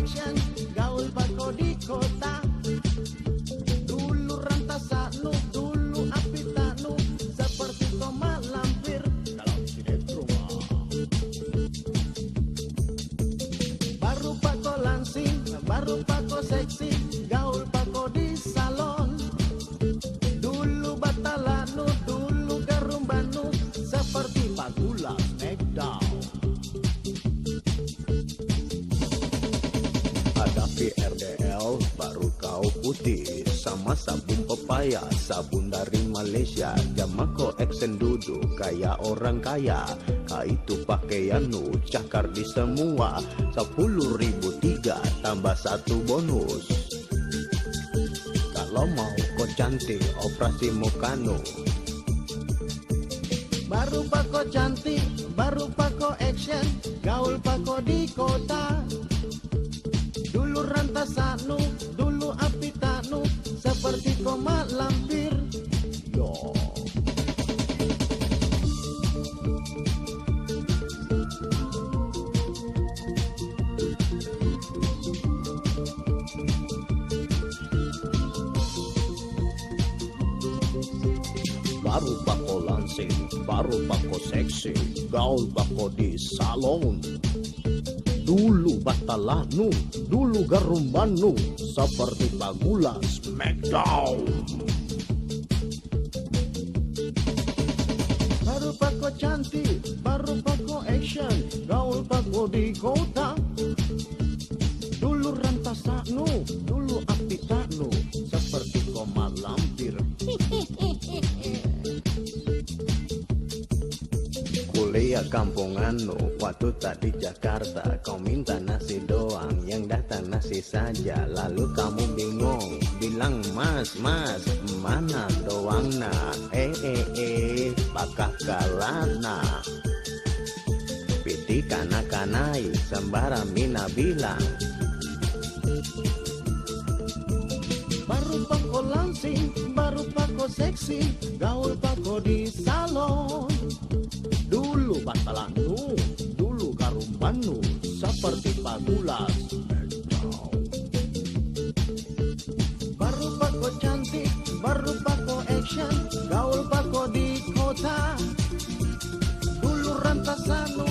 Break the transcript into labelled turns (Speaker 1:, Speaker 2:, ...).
Speaker 1: action, gaul bako di kota. Dulu rantasanu, dulu apitanu, seperti koma lampir dalam sinetron. Baru bako langsing, baru bako seksi, gaul bako di salon. Dulu batalanu, dulu garumbanu, seperti Pagula Smackdown. Hadapi RDL baru kau putih, sama sabun pepaya, sabun dari Malaysia. Jamako accent duduk kayak orang kaya, kau itu pakaianu cakar di semua. 10.003 tambah 1 bonus. Kalau mau kau cantik operasi Mukano. Baru pako cantik, baru pako action, gaul pako di kota. Dulu rantasanu, dulu apitanu, seperti koma lampir. Yo. Baru bako langsing, baru bako seksi, gaul bako di salon. Dulu batalanu, dulu garumbanu, seperti Pagula Smackdown. Baru bako cantik, baru bako action, gaul bako di kota. Dulu rantasanu, dulu apitanu, seperti koma lampir. Kuliah kampunganu, waktu tak di Jakarta. Kau minta nasi doang, yang datang nasi saja. Lalu kamu bingung, bilang mas, mana doangna? Pakah kalana. Piti kana-kanai, sembara mina bilang. Baru pako langsing, baru pako seksi, gaul pako di salon. Dulu batalanu, dulu garumbanu, seperti Pagula Smackdown. Baru pako cantik, baru pako action, gaul pako di kota. Dulu rantasanu,